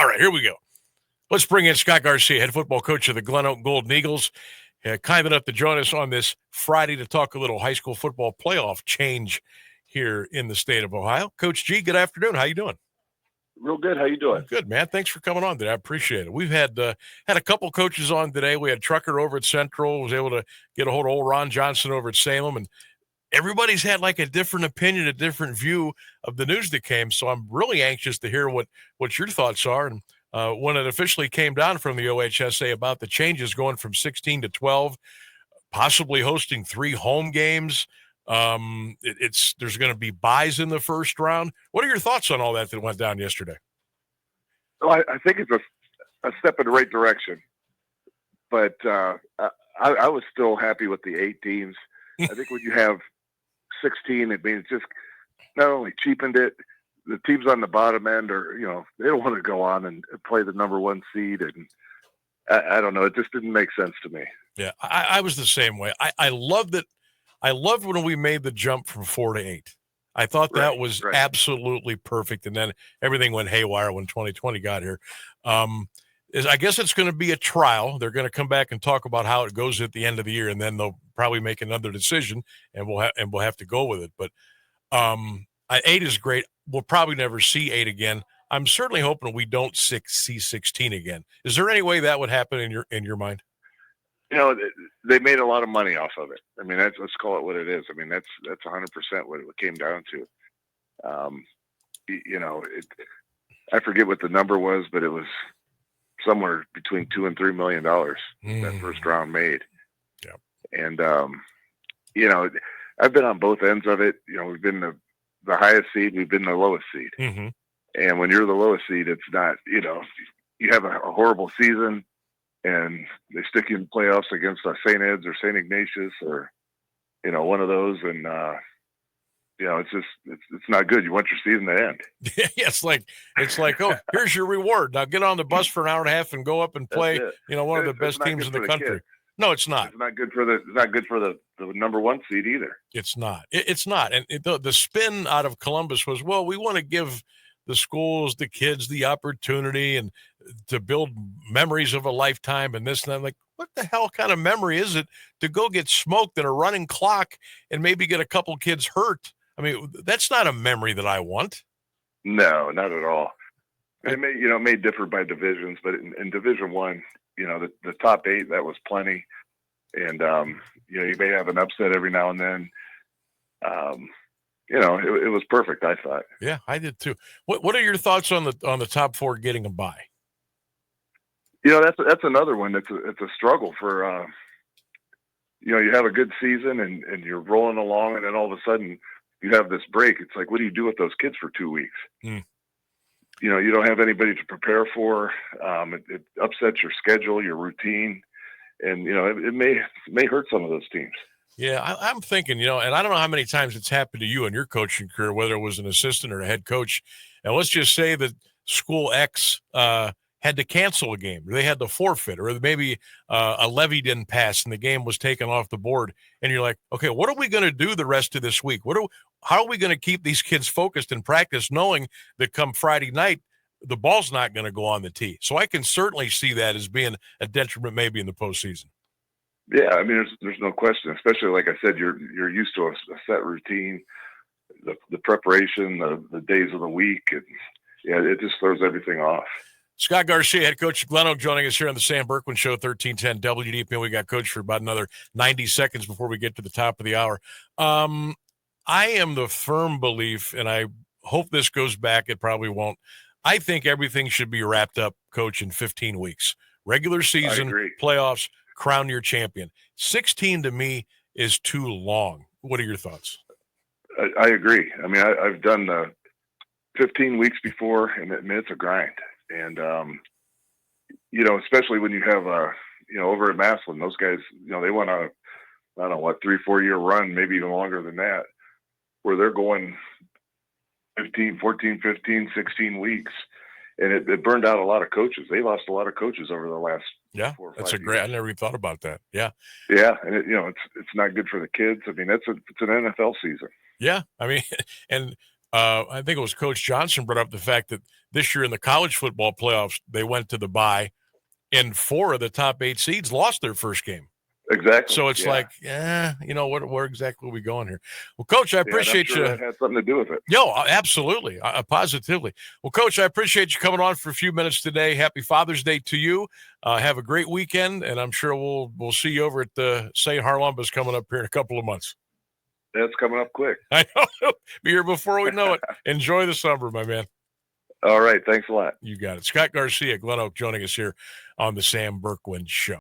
All right, here we go. Let's bring in Scott Garcia, head football coach of the Glen Golden Eagles. Kind enough to join us on this Friday to talk a little high school football playoff change here in the state of Ohio. Coach G, good afternoon. How you doing? Real good. How you doing? Good, man. Thanks for coming on today. I appreciate it. We've had a couple coaches on today. We had Trucker over at Central, was able to get a hold of old Ron Johnson over at Salem, and everybody's had like a different opinion, a different view of the news that came. So I'm really anxious to hear what your thoughts are. And when it officially came down from the OHSAA about the changes going from 16 to 12, possibly hosting 3 home games. There's going to be buys in the first round. What are your thoughts on all that went down yesterday? Well, I think it's a step in the right direction, but I was still happy with the 8 teams. I think when you have 16, it means just not only cheapened it, the teams on the bottom end are, they don't want to go on and play the number 1 seed. And I don't know. It just didn't make sense to me. Yeah, I was the same way. I loved it. I loved when we made the jump from 4 to 8. I thought that was absolutely perfect. And then everything went haywire when 2020 got here. I guess it's going to be a trial. They're going to come back and talk about how it goes at the end of the year, and then they'll probably make another decision, and we'll have to go with it. But 8 is great. We'll probably never see 8 again. I'm certainly hoping we don't see 16 again. Is there any way that would happen in your mind? They made a lot of money off of it. I mean, let's call it what it is. I mean, that's 100% what it came down to. I forget what the number was, but it was somewhere between $2 and $3 million that first round made. Yeah. And I've been on both ends of it. We've been the highest seed, we've been the lowest seed. Mm-hmm. And when you're the lowest seed, it's not, you have a horrible season and they stick you in playoffs against St. Ed's or St. Ignatius or, one of those. And, it's not good. You want your season to end. Yeah, it's like, oh, here's your reward. Now get on the bus for an hour and a half and go up and play, one of the best teams in the country. No, it's not. It's not good for the number 1 seed either. It's not. It's not. And the spin out of Columbus was, well, we want to give the schools, the kids, the opportunity and to build memories of a lifetime and this and that. I'm like, what the hell kind of memory is it to go get smoked in a running clock and maybe get a couple kids hurt? I mean, that's not a memory that I want. No, not at all. It may differ by divisions, but in Division I, the top 8, that was plenty. And, you may have an upset every now and then. It was perfect, I thought. Yeah, I did too. What are your thoughts on the top 4 getting a bye? That's another one. It's a struggle for, you have a good season and you're rolling along, and then all of a sudden you have this break. It's like, what do you do with those kids for 2 weeks? You don't have anybody to prepare for. It upsets your schedule, your routine, and it may hurt some of those teams. Yeah, I'm thinking, and I don't know how many times it's happened to you in your coaching career, whether it was an assistant or a head coach. And let's just say that school X had to cancel a game, or they had to forfeit, or maybe a levy didn't pass and the game was taken off the board. And you're like, okay, what are we going to do the rest of this week? How are we going to keep these kids focused in practice, knowing that come Friday night, the ball's not going to go on the tee? So I can certainly see that as being a detriment maybe in the postseason. Yeah, I mean, there's no question, especially like I said, you're used to a set routine, the preparation, the days of the week, and it just throws everything off. Scott Garcia, head coach of Glen, joining us here on the Sam Bourquin Show, 1310 WDPN. We got Coach for about another 90 seconds before we get to the top of the hour. I am the firm belief, and I hope this goes back. It probably won't. I think everything should be wrapped up, Coach, in 15 weeks. Regular season, playoffs, crown your champion. 16 to me is too long. What are your thoughts? I agree. I mean, I've done the 15 weeks before, and it's a grind. And, especially when you have, over at Massillon, those guys, they went on I don't know, 3-4 year run, maybe even longer than that, where they're going 14, 15, 16 weeks. And it burned out a lot of coaches. They lost a lot of coaches over the last 4 or 5 years. That's great. I never even thought about that. Yeah. Yeah. And it's not good for the kids. I mean, it's an NFL season. Yeah. I mean, and I think it was Coach Johnson brought up the fact that this year in the college football playoffs, they went to the bye, and 4 of the top 8 seeds lost their first game. Exactly. So it's like, where exactly are we going here? Well, Coach, I appreciate you. That had something to do with it. Yo, absolutely, positively. Well, Coach, I appreciate you coming on for a few minutes today. Happy Father's Day to you. Have a great weekend, and I'm sure we'll see you over at the St. Harlumbus coming up here in a couple of months. That's coming up quick. I know. Be here before we know it. Enjoy the summer, my man. All right. Thanks a lot. You got it. Scott Garcia, Glen Oak, joining us here on the Sam Bourquin Show.